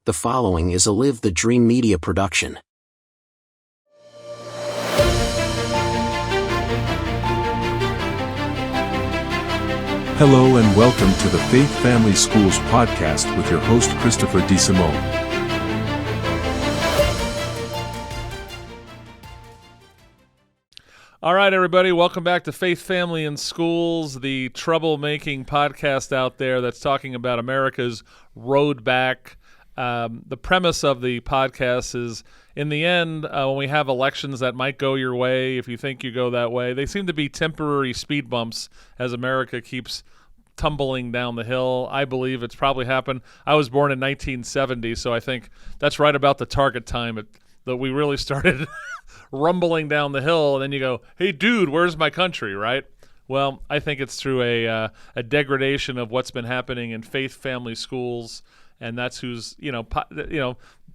The following is a Live the Dream Media production. Hello and welcome to the Faith Family Schools podcast with your host Christopher DeSimone. All right, everybody, welcome back to Faith, Family, and Schools, the troublemaking podcast out there that's talking about America's road back. The premise of the podcast is, in the end, when we have elections that might go your way, if you think you go that way, they seem to be temporary speed bumps as America keeps tumbling down the hill. I believe it's probably happened. I was born in 1970, so I think that's right about the target time that we really started rumbling down the hill, and then you go, hey, dude, where's my country, right? Well, I think it's through a degradation of what's been happening in faith family schools, and that's who's,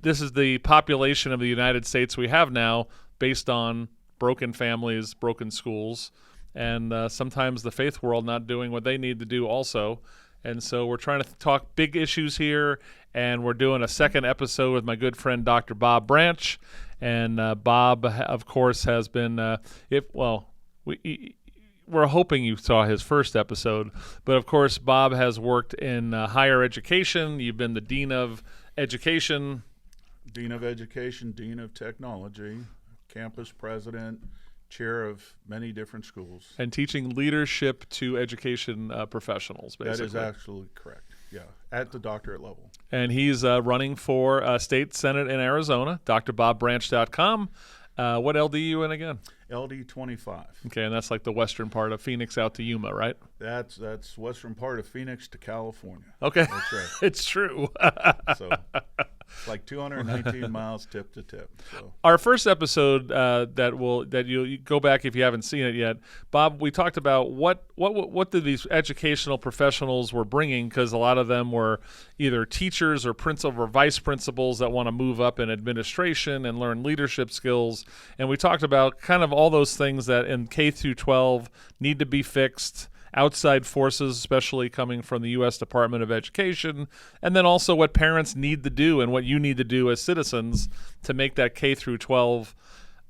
this is the population of the United States we have now based on broken families, broken schools, and sometimes the faith world not doing what they need to do also. And so we're trying to talk big issues here, and we're doing a second episode with my good friend Dr. Bob Branch. And Bob, of course, has been, we're hoping you saw his first episode, but of course, Bob has worked in higher education. You've been the Dean of Education. Dean of Education, Dean of Technology, campus president, chair of many different schools. And teaching leadership to education professionals, basically. That is absolutely correct, yeah, at the doctorate level. And he's running for state senate in Arizona, drbobbranch.com. What LD are you in again? LD 25. Okay, and that's like the western part of Phoenix out to Yuma, right? That's western part of Phoenix to California. Okay, that's right. It's true. So it's like 219 miles tip to tip. So. Our first episode that you go back if you haven't seen it yet, Bob, we talked about what did these educational professionals were bringing, because a lot of them were either teachers or principal or vice principals that want to move up in administration and learn leadership skills, and we talked about kind of all those things that in K through 12 need to be fixed. Outside forces, especially coming from the U.S. Department of Education, and then also what parents need to do and what you need to do as citizens to make that K through 12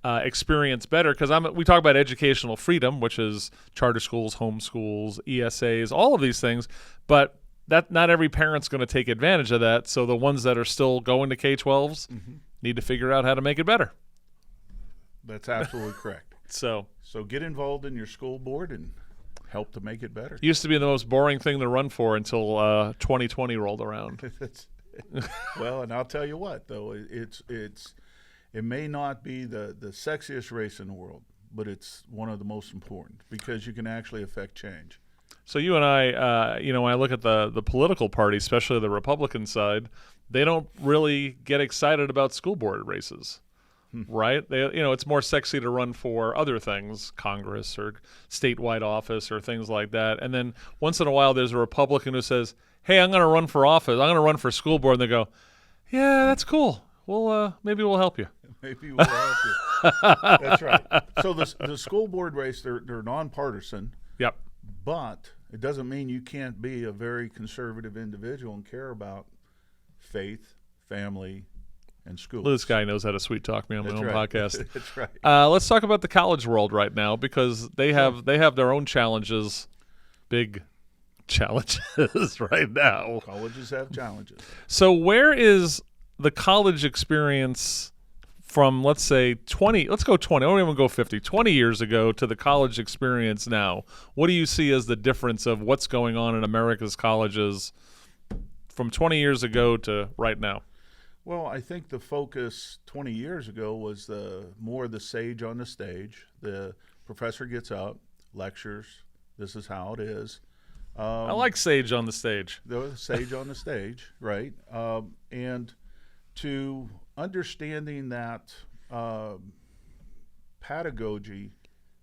experience better. Because we talk about educational freedom, which is charter schools, home schools, ESAs, all of these things, but that not every parent's going to take advantage of that. So the ones that are still going to K-12s need to figure out how to make it better. That's absolutely correct. So get involved in your school board and help to make it better. Used to be the most boring thing to run for until 2020 rolled around. Well, and I'll tell you what, though, it may not be the sexiest race in the world, but it's one of the most important because you can actually affect change. So you and I, when I look at the political party, especially the Republican side, they don't really get excited about school board races. Right? It's more sexy to run for other things, Congress or statewide office or things like that. And then once in a while, there's a Republican who says, hey, I'm going to run for office. I'm going to run for school board. And they go, yeah, that's cool. Well, maybe we'll help you. Maybe we'll help you. That's right. So the school board race, they're nonpartisan. Yep. But it doesn't mean you can't be a very conservative individual and care about faith, family, and schools. This guy knows how to sweet talk me on my own podcast. That's right. Let's talk about the college world right now, because they have their own challenges, big challenges right now. Colleges have challenges. So where is the college experience from, let's say, 20, let's go 20, I don't even go 50, 20 years ago to the college experience now? What do you see as the difference of what's going on in America's colleges from 20 years ago to right now? Well, I think the focus 20 years ago was more the sage on the stage. The professor gets up, lectures, this is how it is. I like sage on the stage. The sage on the stage, right? And to understanding that pedagogy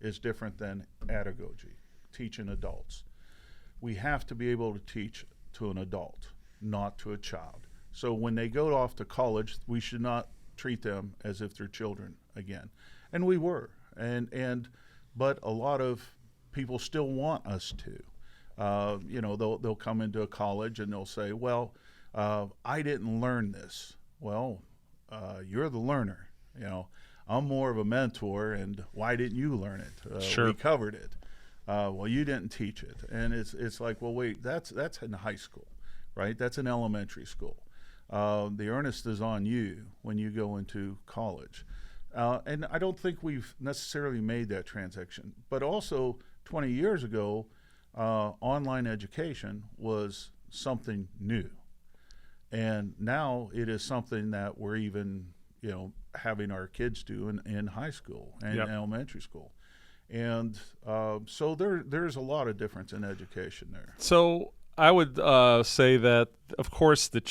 is different than adagogy, teaching adults. We have to be able to teach to an adult, not to a child. So when they go off to college, we should not treat them as if they're children again. And we were. But a lot of people still want us to. They'll come into a college and they'll say, well, I didn't learn this. Well, you're the learner. I'm more of a mentor, and why didn't you learn it? Sure. We covered it. Well, you didn't teach it. And it's like, well, wait, that's in high school, right? That's in elementary school. The earnest is on you when you go into college. And I don't think we've necessarily made that transition. But also, 20 years ago, online education was something new. And now it is something that we're even, having our kids do in high school and elementary school. And so there's a lot of difference in education there. So I would say that, of course, the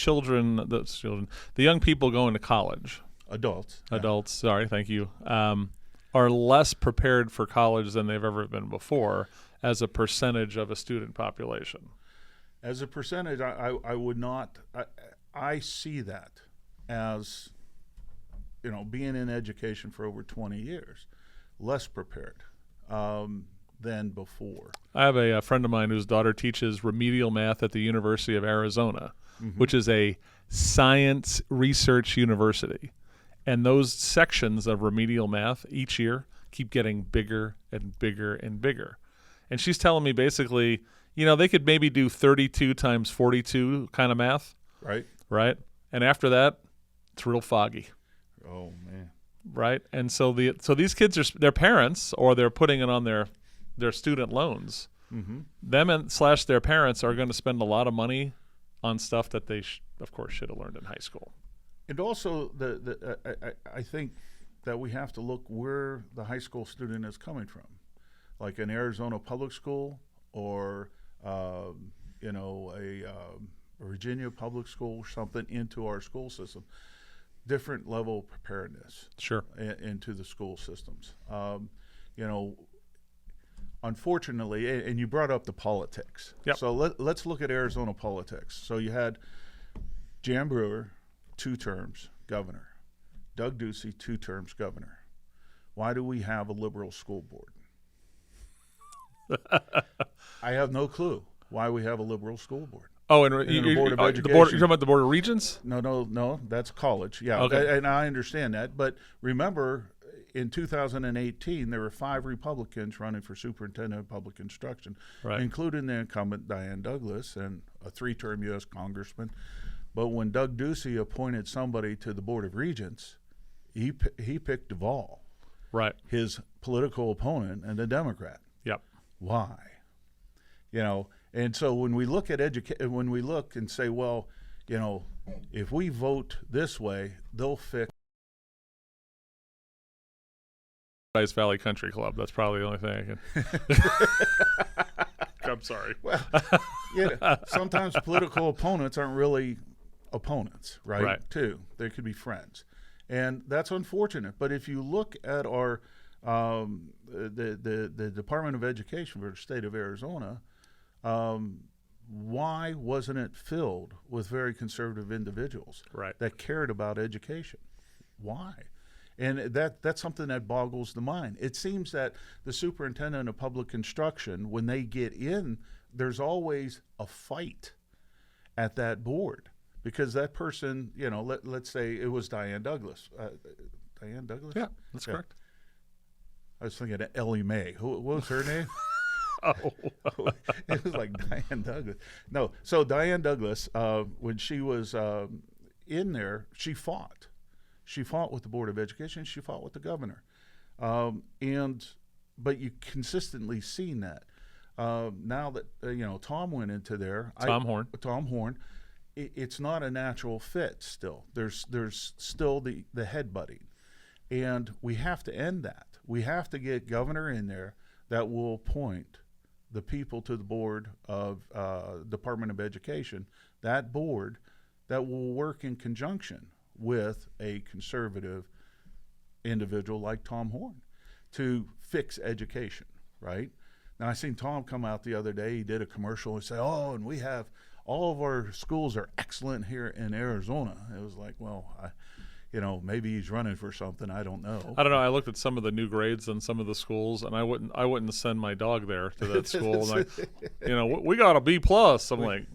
young people going to college, Adults, sorry, thank you, are less prepared for college than they've ever been before as a percentage of a student population. As a percentage, I would not. I see that as, being in education for over 20 years, less prepared than before. I have a friend of mine whose daughter teaches remedial math at the University of Arizona, which is a science research university. And those sections of remedial math each year keep getting bigger and bigger and bigger. And she's telling me basically, they could maybe do 32 times 42 kind of math. Right? And after that, it's real foggy. Oh, man. Right? And so these kids are their parents, or they're putting it on their student loans. Them and / their parents are going to spend a lot of money on stuff that they, of course, should have learned in high school. And also, I think that we have to look where the high school student is coming from, like an Arizona public school or a Virginia public school or something into our school system. Different level of preparedness. Sure. Into the school systems. Unfortunately, and you brought up the politics. Yep. So let's look at Arizona politics. So you had Jan Brewer, 2 terms, governor. Doug Ducey, 2 terms, governor. Why do we have a liberal school board? I have no clue why we have a liberal school board. Oh, and the Board of Education. you're talking about the Board of Regents? No, that's college. Yeah, okay. And I understand that. But remember, in 2018, there were 5 Republicans running for superintendent of public instruction, including the incumbent Diane Douglas and a 3-term U.S. congressman. But when Doug Ducey appointed somebody to the Board of Regents, he picked Duvall, his political opponent and a Democrat. Yep. Why? And so when we look at when we look and say, well, if we vote this way, they'll fix Paradise Valley Country Club. That's probably the only thing I can. I'm sorry. Well, sometimes political opponents aren't really opponents, right? Too. They could be friends, and that's unfortunate. But if you look at our the Department of Education for the state of Arizona, why wasn't it filled with very conservative individuals that cared about education? Why? And that's something that boggles the mind. It seems that the superintendent of public instruction, when they get in, there's always a fight at that board because that person, let's say it was Diane Douglas. Diane Douglas? Yeah, that's correct. I was thinking of Ellie Mae. What was her name? It was like Diane Douglas. No, so Diane Douglas, when she was in there, she fought. She fought with the Board of Education. She fought with the governor. But you consistently seen that. Now that Tom went into there, Tom Horn, it's not a natural fit. Still, there's still the headbutting, and we have to end that. We have to get governor in there that will appoint the people to the board of Department of Education, that board that will work in conjunction with a conservative individual like Tom Horn to fix education, right? Now, I seen Tom come out the other day. He did a commercial and say, and we have all of our schools are excellent here in Arizona. It was like, well, maybe he's running for something. I don't know. I don't know. I looked at some of the new grades in some of the schools, and I wouldn't send my dog there to that school. And we got a B+. I'm like,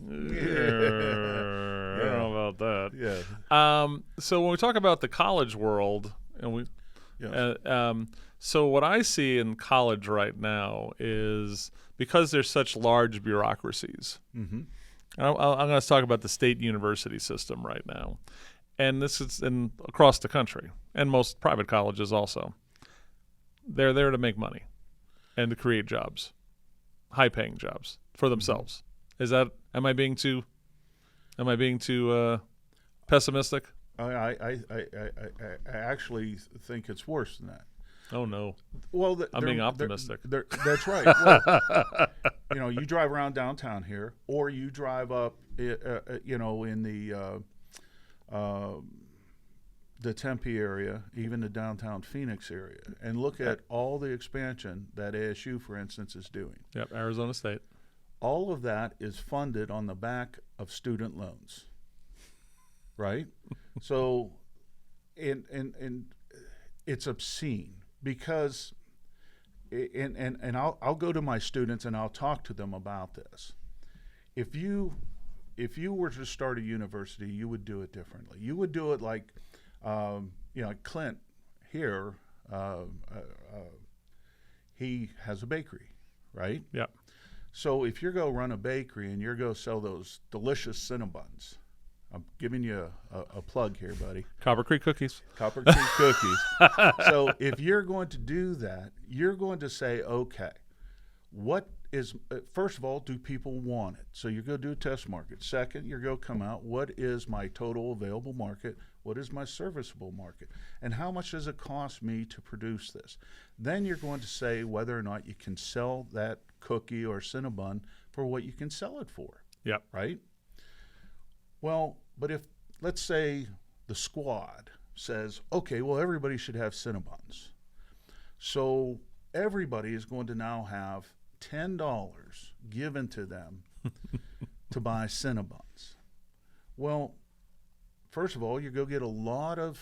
about that. Yeah. So when we talk about the college world, and Yes. so what I see in college right now is because there's such large bureaucracies. Mm-hmm. I'm going to talk about the state university system right now, and this is across the country, and most private colleges also. They're there to make money and to create jobs, high-paying jobs for themselves. Am I being too pessimistic? I actually think it's worse than that. Oh no! Well, I'm being optimistic. That's right. Well, you drive around downtown here, or you drive up, in the Tempe area, even the downtown Phoenix area, and look at all the expansion that ASU, for instance, is doing. Yep, Arizona State. All of that is funded on the back of student loans, right? So, and it's obscene because, and I'll go to my students and I'll talk to them about this. If you were to start a university, you would do it differently. You would do it like, Clint here. He has a bakery, right? Yeah. So if you're go run a bakery and you're go sell those delicious Cinnabons, I'm giving you a plug here, buddy. Copper Creek cookies. Copper Creek cookies. So if you're going to do that, you're going to say, okay, what is, first of all, do people want it? So you go do a test market. Second, you're going to come out, what is my total available market? What is my serviceable market? And how much does it cost me to produce this? Then you're going to say whether or not you can sell that cookie or Cinnabon for what you can sell it for. Yep. Right? Well, but if, let's say, the squad says, okay, well, everybody should have Cinnabons. So everybody is going to now have $10 given to them to buy Cinnabons. Well, first of all, you go get a lot of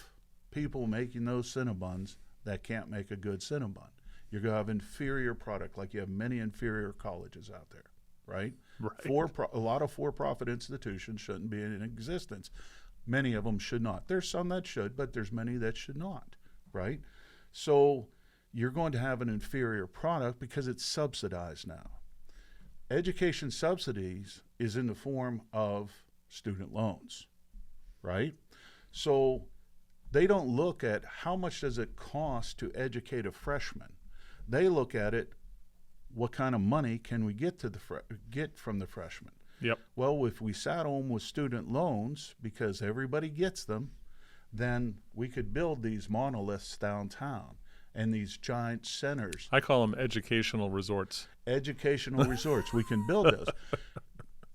people making those Cinnabons that can't make a good Cinnabon. You're going to have inferior product, like you have many inferior colleges out there, right? Right. A lot of for-profit institutions shouldn't be in existence. Many of them should not. There's some that should, but there's many that should not, right? So you're going to have an inferior product because it's subsidized now. Education subsidies is in the form of student loans, right? So they don't look at how much does it cost to educate a freshman. They look at it, what kind of money can we get to get from the freshman? Yep. Well, if we sat home with student loans, because everybody gets them, then we could build these monoliths downtown and these giant centers. I call them educational resorts. Educational resorts. We can build those.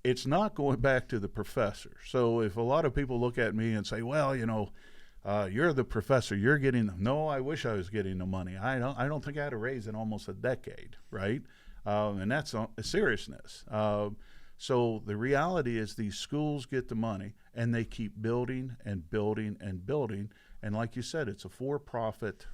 It's not going back to the professor. So if a lot of people look at me and say, well, you're the professor, you're getting them. No, I wish I was getting the money. I don't think I had a raise in almost a decade, right? And that's a seriousness. So the reality is these schools get the money and they keep building and building and building. And like you said, it's a for-profit.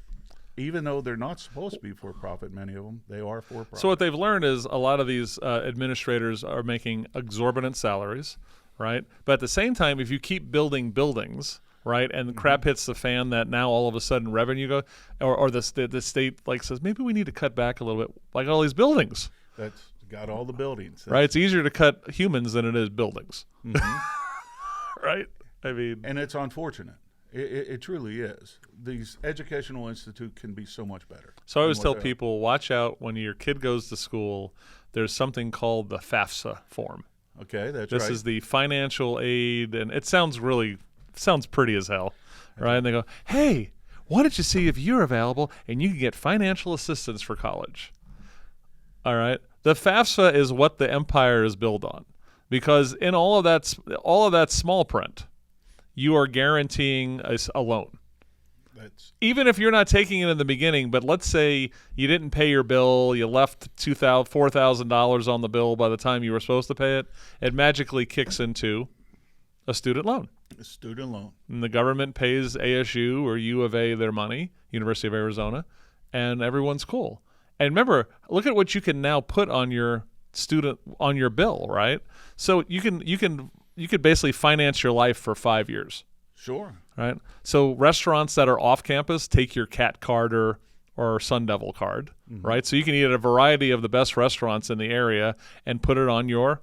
Even though they're not supposed to be for-profit, many of them, they are for-profit. So what they've learned is a lot of these administrators are making exorbitant salaries, right? But at the same time, if you keep building buildings, right, and the crap hits the fan, that now all of a sudden revenue go, or the state like says maybe we need to cut back a little bit, like all these buildings. That's got all the buildings. Right, it's easier to cut humans than it is buildings. Mm-hmm. Right? I mean, and it's unfortunate. It truly is. These educational institutes can be so much better. So I always tell people, watch out when your kid goes to school. There's something called the FAFSA form. Okay, that's right. This is the financial aid, and it sounds pretty as hell, right? And they go, hey, why don't you see if you're available and you can get financial assistance for college? All right. The FAFSA is what the empire is built on, because in all of that small print, you are guaranteeing a loan. Even if you're not taking it in the beginning, but let's say you didn't pay your bill, you left $4,000 on the bill by the time you were supposed to pay it, it magically kicks into a student loan. A student loan. And the government pays ASU or U of A their money, University of Arizona, and everyone's cool. And remember, look at what you can now put on your bill, right? So you can you could basically finance your life for 5 years. Sure. Right? So restaurants that are off campus take your Cat card or Sun Devil card, right? So you can eat at a variety of the best restaurants in the area and put it on your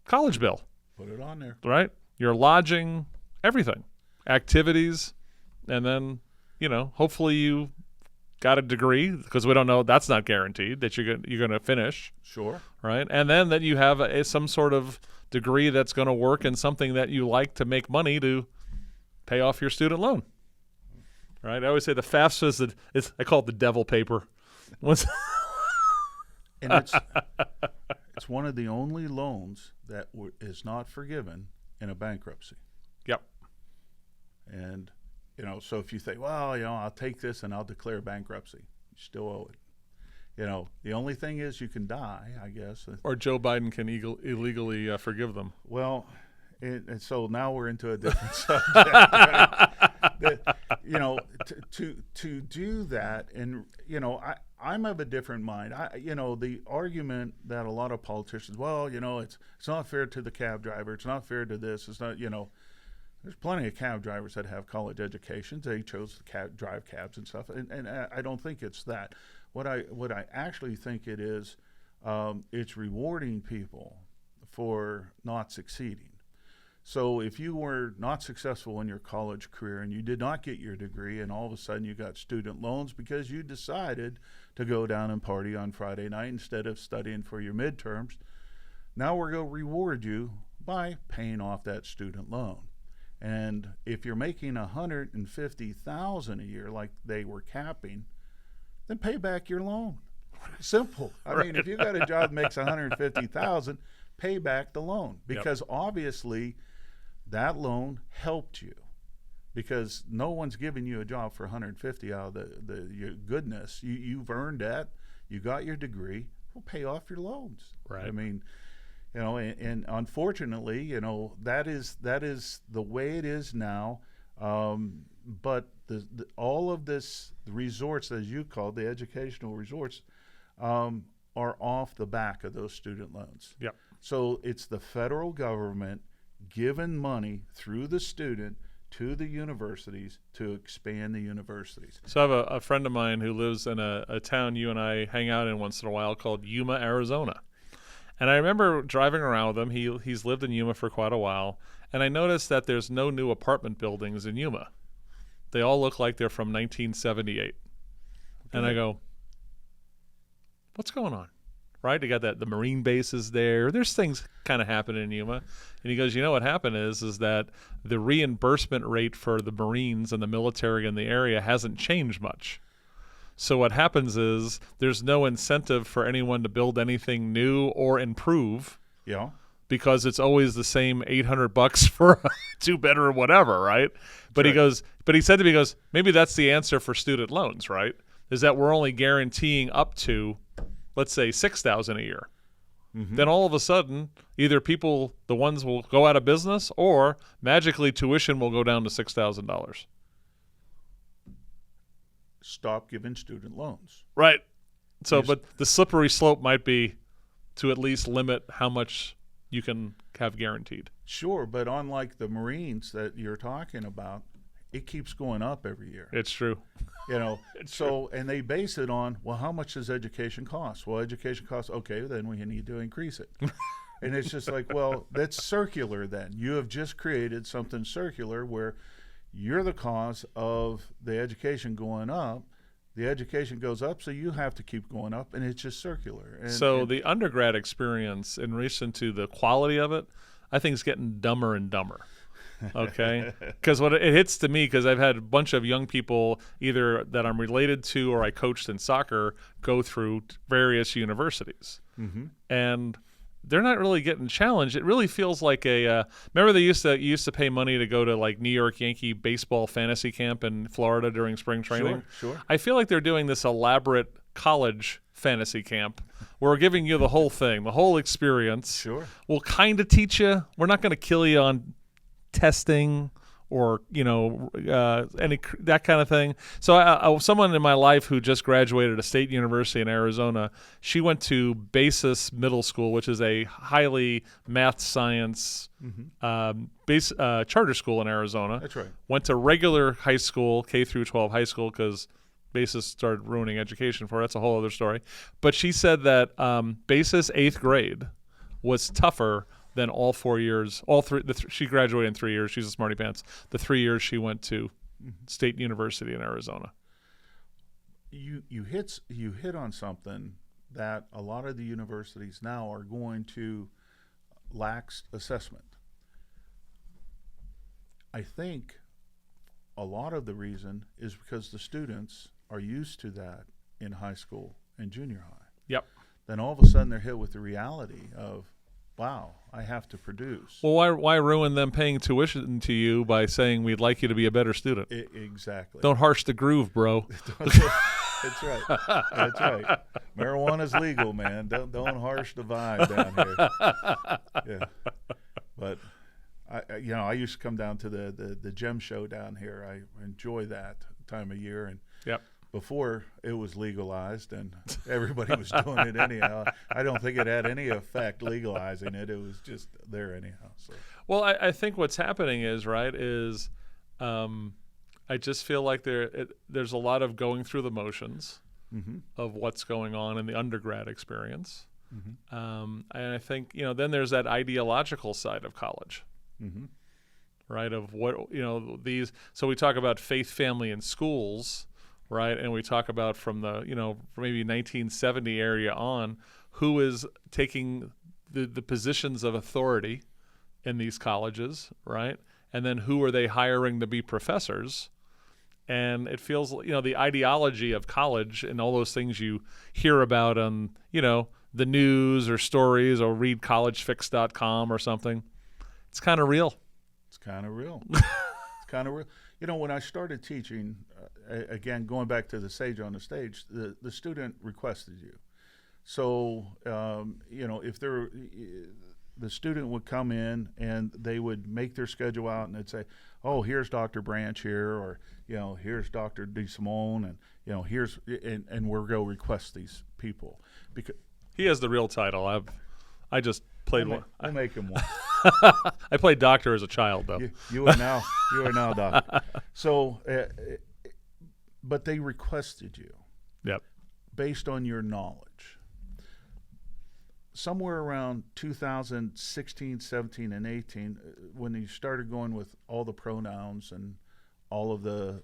college bill, Put it on there. right? Your lodging, everything, activities, and then, hopefully you got a degree, because we don't know, that's not guaranteed that you're going to finish, Sure. right? And then that you have some sort of degree that's going to work in something that you like to make money to pay off your student loan. Right, I always say the FAFSA I call it the devil paper. And it's one of the only loans that is not forgiven in a bankruptcy. Yep. And, so if you think, well, I'll take this and I'll declare bankruptcy, you still owe it. The only thing is you can die, I guess. Or Joe Biden can illegally forgive them. Well, and so now we're into a different subject. Right? To do that, and I'm of a different mind. The argument that a lot of politicians, it's not fair to the cab driver. It's not fair to this. It's not, there's plenty of cab drivers that have college educations. They chose to drive cabs and stuff, and I don't think it's that. What I actually think it is, it's rewarding people for not succeeding. So if you were not successful in your college career and you did not get your degree, and all of a sudden you got student loans because you decided to go down and party on Friday night instead of studying for your midterms, now we're going to reward you by paying off that student loan. And if you're making $150,000 a year like they were capping, then pay back your loan. Simple. I mean, if you got a job that makes $150,000, pay back the loan, because obviously that loan helped you, because no one's giving you a job for $150,000 out of your goodness. You've earned that. You got your degree. Well, pay off your loans. Right. I mean, and unfortunately, that is the way it is now. But all of this, the resorts, as you call the educational resorts, are off the back of those student loans. Yep. So it's the federal government giving money through the student to the universities to expand the universities. So I have a friend of mine who lives in a town you and I hang out in once in a while called Yuma, Arizona. And I remember driving around with him. He's lived in Yuma for quite a while. And I noticed that there's no new apartment buildings in Yuma. They all look like they're from 1978. Okay. And I go, what's going on? Right? You got the Marine bases there. There's things kind of happening in Yuma. And he goes, what happened is that the reimbursement rate for the Marines and the military in the area hasn't changed much. So what happens is there's no incentive for anyone to build anything new or improve. Yeah. Because it's always the same $800 for a two-bedroom whatever, right? But right. He said to me, maybe that's the answer for student loans, right? Is that we're only guaranteeing up to, let's say, $6,000 a year. Mm-hmm. Then all of a sudden, either the ones will go out of business, or magically tuition will go down to $6,000. Stop giving student loans. Right. So, but the slippery slope might be to at least limit how much you can have guaranteed. Sure, but unlike the Marines that you're talking about, it keeps going up every year. It's true. True. And they base it on, well, how much does education cost? Well, education costs, okay, then we need to increase it. And it's just like, well, that's circular then. You have just created something circular where you're the cause of the education going up. The education goes up, so you have to keep going up, and it's just circular. And the undergrad experience, in relation to the quality of it, I think is getting dumber and dumber. Okay, because what it hits to me, because I've had a bunch of young people either that I'm related to or I coached in soccer go through various universities, and they're not really getting challenged. It really feels like remember they used to pay money to go to like New York Yankee baseball fantasy camp in Florida during spring training. Sure. I feel like they're doing this elaborate college fantasy camp. We're giving you the whole thing, the whole experience. Sure. We'll kind of teach you. We're not going to kill you on testing or any that kind of thing. So someone in my life who just graduated a state university in Arizona, she went to Basis Middle School, which is a highly math science charter school in Arizona. That's right. Went to regular high school, K through 12 high school, because Basis started ruining education for her. That's a whole other story. But she said that Basis 8th grade was tougher than all 4 years. She graduated in 3 years. She's a smarty pants. The 3 years she went to State University in Arizona. You hit on something that a lot of the universities now are going to lax assessment. I think a lot of the reason is because the students are used to that in high school and junior high. Yep. Then all of a sudden they're hit with the reality of, wow, I have to produce. Well, why ruin them paying tuition to you by saying we'd like you to be a better student? Exactly. Don't harsh the groove, bro. That's right. That's right. Marijuana's legal, man. Don't harsh the vibe down here. Yeah. But I used to come down to the gem show down here. I enjoy that time of year, and yep. Before it was legalized and everybody was doing it anyhow. I don't think it had any effect legalizing it. It was just there anyhow. So. Well, I think what's happening is I just feel like there's a lot of going through the motions of what's going on in the undergrad experience. And I think, then there's that ideological side of college, right? Of what, so we talk about faith, family, and schools, right? And we talk about from the, maybe 1970 area on, who is taking the positions of authority in these colleges, right? And then who are they hiring to be professors? And it feels, the ideology of college and all those things you hear about on, the news or stories, or read collegefix.com or something. It's kind of real. It's kind of real. When I started teaching, again, going back to the sage on the stage, the student requested you. So, if the student would come in and they would make their schedule out and they'd say, oh, here's Dr. Branch here, or, here's Dr. DeSimone, and and we'll go request these people. Because he has the real title. I just played one. I'll make him one. I played doctor as a child, though. You are now doctor. So, but they requested you. Yep. Based on your knowledge. Somewhere around 2016, 17, and 18, when you started going with all the pronouns and all of the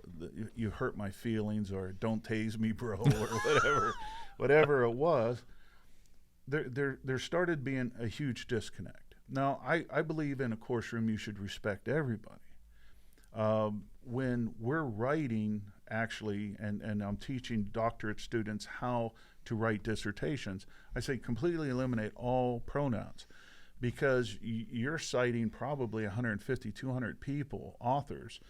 you hurt my feelings, or don't tase me, bro, or whatever it was, there started being a huge disconnect. Now, I believe in a course room you should respect everybody. When we're writing, actually, and I'm teaching doctorate students how to write dissertations, I say completely eliminate all pronouns, because you're citing probably 150, 200 people, authors.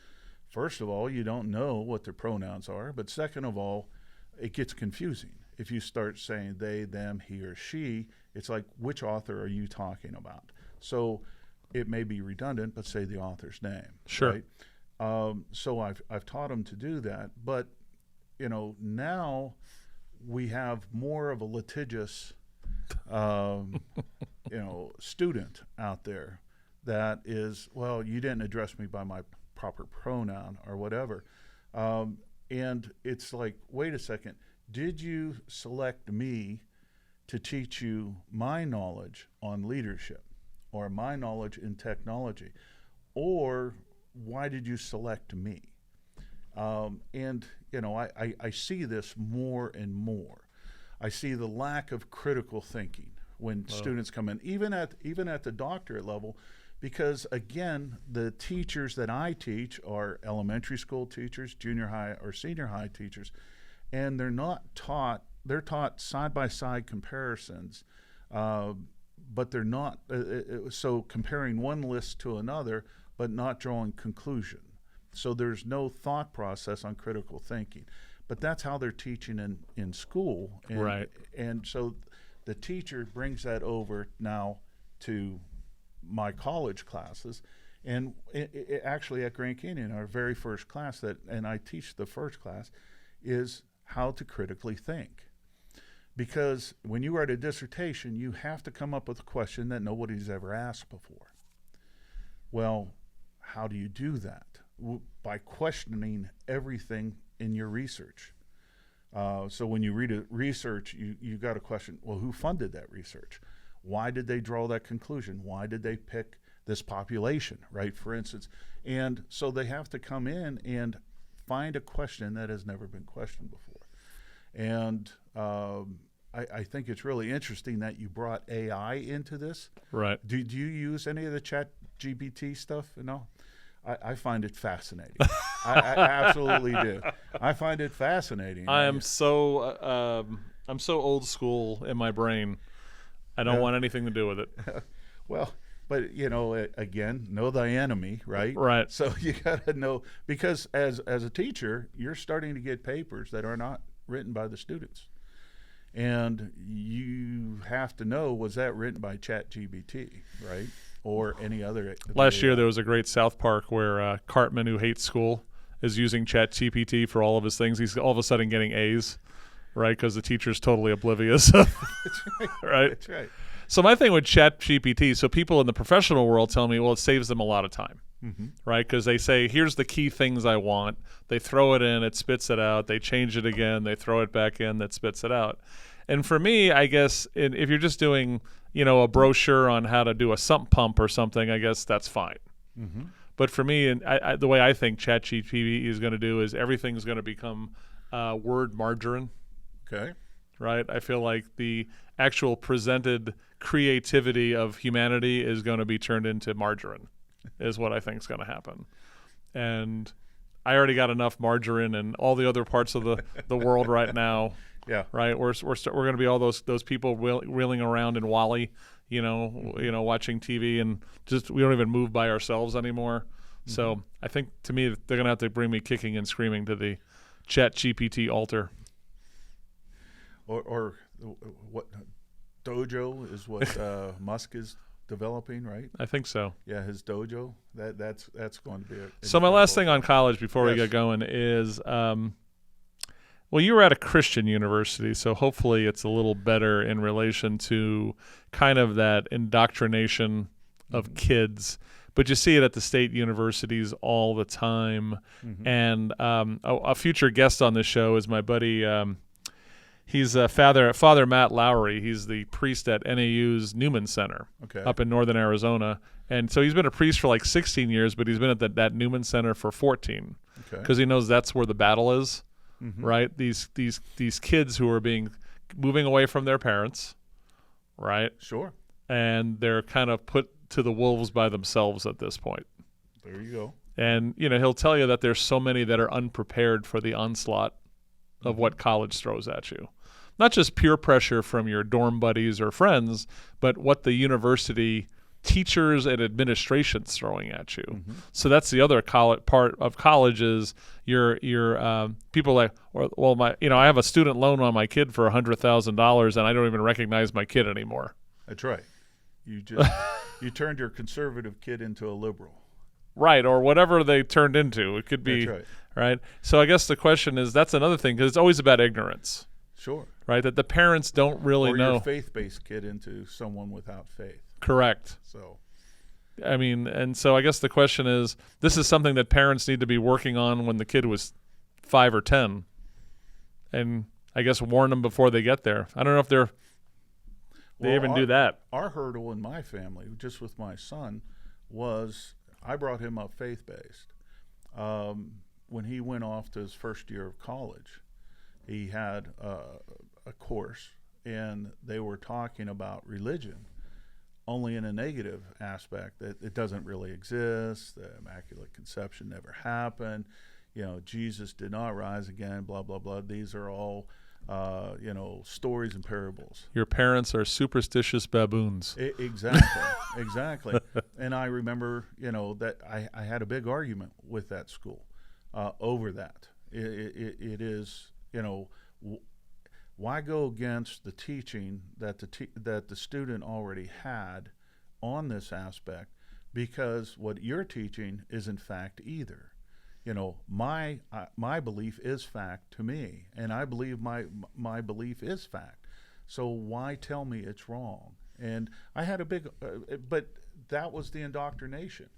First of all, you don't know what their pronouns are, but second of all, it gets confusing. If you start saying they, them, he, or she, it's like, which author are you talking about? So it may be redundant, but say the author's name. Sure. Right? So I've taught them to do that, but now we have more of a litigious, student out there that is, well, you didn't address me by my proper pronoun or whatever, and it's like, wait a second, did you select me to teach you my knowledge on leadership or my knowledge in technology, or why did you select me? I see this more and more. I see the lack of critical thinking when students come in, even at the doctorate level, because again, the teachers that I teach are elementary school teachers, junior high or senior high teachers, and they're taught side-by-side comparisons, but they're not, so comparing one list to another, but not drawing conclusion. So there's no thought process on critical thinking. But that's how they're teaching in school. And, right. And so the teacher brings that over now to my college classes, And actually at Grand Canyon, our very first class and I teach the first class, is how to critically think. Because when you write a dissertation, you have to come up with a question that nobody's ever asked before. Well, how do you do that? By questioning everything in your research. So when you read a research, you got to question, well, who funded that research? Why did they draw that conclusion? Why did they pick this population, right, for instance? And so they have to come in and find a question that has never been questioned before. And I think it's really interesting that you brought AI into this. Right. Do you use any of the Chat GPT stuff? No? I find it fascinating. I absolutely do. I find it fascinating. I'm so old school in my brain. I don't want anything to do with it. Well, but again, know thy enemy, right? Right. So you got to know, because as a teacher, you're starting to get papers that are not written by the students. And you have to know, was that written by ChatGPT, right? Or any other. Last year there was a great South Park where Cartman, who hates school, is using ChatGPT for all of his things. He's all of a sudden getting A's, right? Because the teacher's totally oblivious. That's right. Right? That's right. So my thing with ChatGPT, so people in the professional world tell me, well, it saves them a lot of time, right? Because they say, here's the key things I want. They throw it in, it spits it out. They change it again. They throw it back in, that spits it out. And for me, I guess if you're just doing, a brochure on how to do a sump pump or something, I guess that's fine. Mm-hmm. But for me, and the way I think ChatGPT is going to do is everything's going to become word margarine. Okay. Right? I feel like the actual presented creativity of humanity is going to be turned into margarine, is what I think is going to happen. And I already got enough margarine in all the other parts of the world right now. Yeah. Right. We're going to be all those people reeling around in Wall-E, watching TV, and just we don't even move by ourselves anymore. Mm-hmm. So I think, to me, they're going to have to bring me kicking and screaming to the ChatGPT altar. Or what Dojo is what Musk is developing, right? I think so. Yeah, his Dojo. That's going to be. So my last thing on college before we get going is, well, you were at a Christian university, so hopefully it's a little better in relation to kind of that indoctrination of kids. But you see it at the state universities all the time. Mm-hmm. And a future guest on this show is my buddy. He's Father Matt Lowry. He's the priest at NAU's Newman Center up in northern Arizona. And so he's been a priest for like 16 years, but he's been at that Newman Center for 14 because he knows that's where the battle is, right? These kids who are moving away from their parents, right? Sure. And they're kind of put to the wolves by themselves at this point. There you go. And, he'll tell you that there's so many that are unprepared for the onslaught of what college throws at you. Not just peer pressure from your dorm buddies or friends, but what the university teachers and administration's throwing at you. Mm-hmm. So that's the other part of college is your people like, I have a student loan on my kid for $100,000 and I don't even recognize my kid anymore. That's right. You turned your conservative kid into a liberal. Right, or whatever they turned into. It could be, right? So I guess the question is, that's another thing, because it's always about ignorance. Sure. Right, that the parents don't really know. Or your faith-based kid into someone without faith. Correct. So, and so I guess the question is, this is something that parents need to be working on when the kid was 5 or 10, and I guess warn them before they get there. I don't know if they even do that. Our hurdle in my family, just with my son, was I brought him up faith-based. When he went off to his first year of college, he had a course, and they were talking about religion, only in a negative aspect, that it doesn't really exist, the Immaculate Conception never happened, Jesus did not rise again, blah, blah, blah. These are all, stories and parables. Your parents are superstitious baboons. Exactly. And I remember, that I had a big argument with that school over that. It is, why go against the teaching that the student already had on this aspect because what you're teaching isn't fact either. You know, my belief is fact to me, and I believe my belief is fact. So why tell me it's wrong? And I had a big, but that was the indoctrination.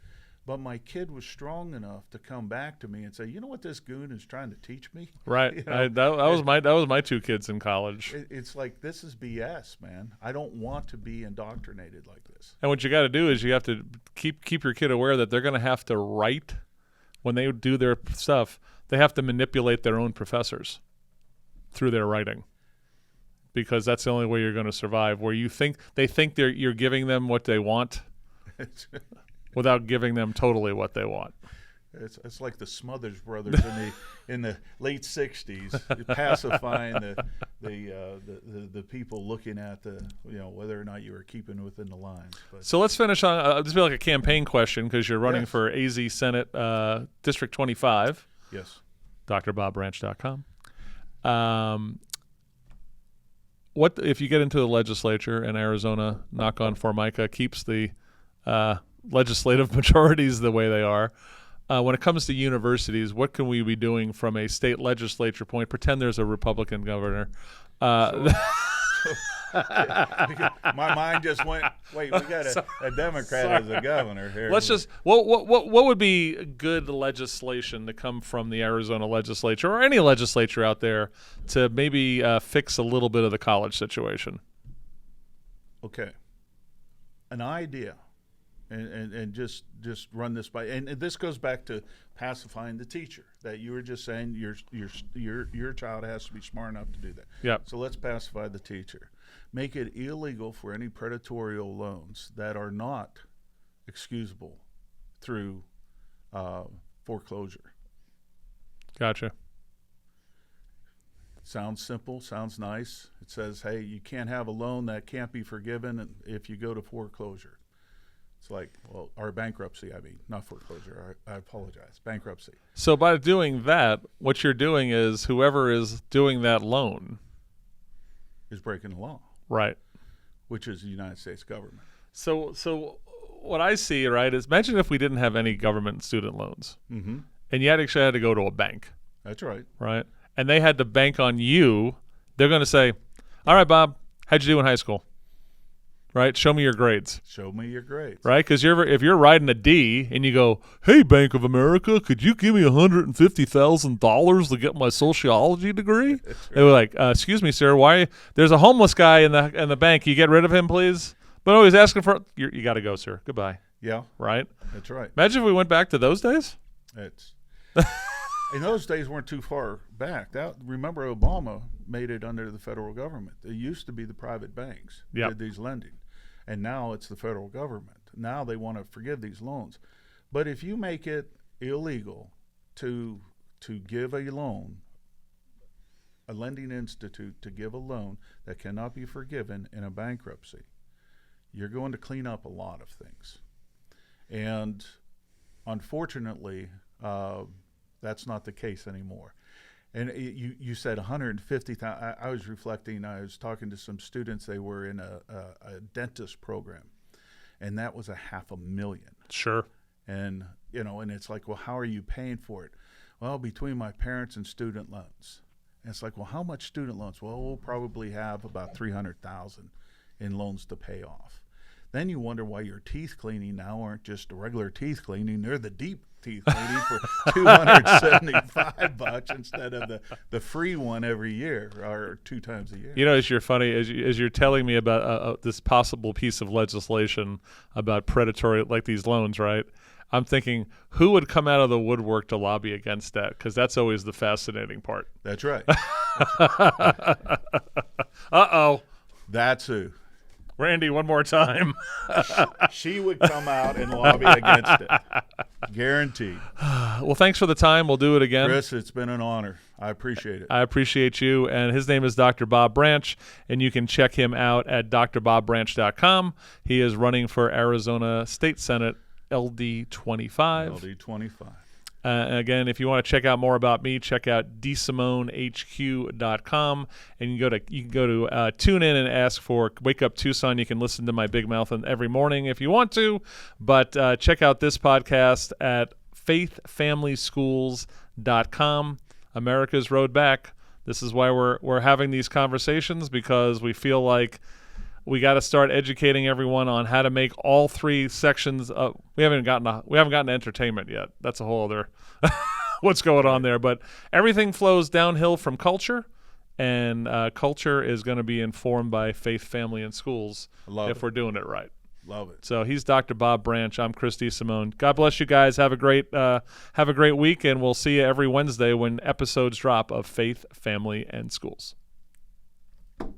But my kid was strong enough to come back to me and say, "You know what this goon is trying to teach me?" Right. You know? That was my two kids in college. It's like, this is BS, man. I don't want to be indoctrinated like this. And what you got to do is you have to keep your kid aware that they're going to have to write when they do their stuff. They have to manipulate their own professors through their writing, because that's the only way you're going to survive. Where they think you're giving them what they want, without giving them totally what they want. It's like the Smothers Brothers in the late '60s, pacifying the people looking at whether or not you were keeping within the lines. But So let's finish on this will be like a campaign question, because you're running for AZ Senate District 25. yes, drbobranch.com. What if you get into the legislature and Arizona, knock on Formica, keeps the legislative majorities the way they are? When it comes to universities, what can we be doing from a state legislature point? Pretend there's a Republican governor. my mind just went, wait, we got a Democrat as a governor here. Let's just what would be good legislation to come from the Arizona legislature or any legislature out there to maybe fix a little bit of the college situation? Okay, an idea. And just run this by, and this goes back to pacifying the teacher that you were just saying. Your child has to be smart enough to do that. Yeah. So let's pacify the teacher. Make it illegal for any predatory loans that are not excusable through foreclosure. Gotcha. Sounds simple. Sounds nice. It says, hey, you can't have a loan that can't be forgiven if you go to foreclosure. It's like, well, or bankruptcy, not foreclosure. I apologize. Bankruptcy. So by doing that, what you're doing is whoever is doing that loan is breaking the law. Right. Which is the United States government. So what I see, right, is imagine if we didn't have any government student loans, Mm-hmm. and you actually had to go to a bank, That's right. right? And they had to bank on you. They're going to say, all right, Bob, how'd you do in high school? Right? Show me your grades. Show me your grades. Right? Because if you're riding a D and you go, hey, Bank of America, could you give me $150,000 to get my sociology degree? Right. They were like, excuse me, sir, why? There's a homeless guy in the bank. You get rid of him, please? But he's asking for, you got to go, sir. Goodbye. Yeah. Right? That's right. Imagine if we went back to those days. And those days weren't too far back. Remember, Obama made it under the federal government. It used to be the private banks Yep. did these lending. And now it's the federal government. Now they want to forgive these loans. But if you make it illegal to give a loan, a lending institute to give a loan that cannot be forgiven in a bankruptcy, you're going to clean up a lot of things. And unfortunately, that's not the case anymore. And you said 150,000. I was reflecting. I was talking to some students. They were in a dentist program, and that was $500,000. Sure. And and it's like, well, how are you paying for it? Well, between my parents and student loans. And it's like, well, how much student loans? Well, we'll probably have about $300,000 in loans to pay off. Then you wonder why your teeth cleaning now aren't just a regular teeth cleaning; they're the deep teeth cleaning for $275 instead of the free one every year or 2 times a year. As you're telling me about this possible piece of legislation about predatory, like these loans, right? I'm thinking, who would come out of the woodwork to lobby against that? Because that's always the fascinating part. That's right. Uh-oh. That's who. Randy, one more time. She would come out and lobby against it. Guaranteed. Well, thanks for the time. We'll do it again. Chris, it's been an honor. I appreciate it. I appreciate you. And his name is Dr. Bob Branch, and you can check him out at drbobranch.com. He is running for Arizona State Senate LD 25. LD 25. Again, if you want to check out more about me, check out DeSimoneHQ.com, and you can go to tune in and ask for Wake Up Tucson. You can listen to my big mouth every morning if you want to, but check out this podcast at faithfamilyschools.com. America's Road Back. This is why we're having these conversations, because we feel like we got to start educating everyone on how to make all three sections of. We haven't gotten entertainment yet. That's a whole other what's going on there. But everything flows downhill from culture, and culture is going to be informed by faith, family, and schools if we're doing it right. Love it. So he's Dr. Bob Branch. I'm Chris DeSimone. God bless you guys. Have a great week, and we'll see you every Wednesday when episodes drop of Faith, Family, and Schools.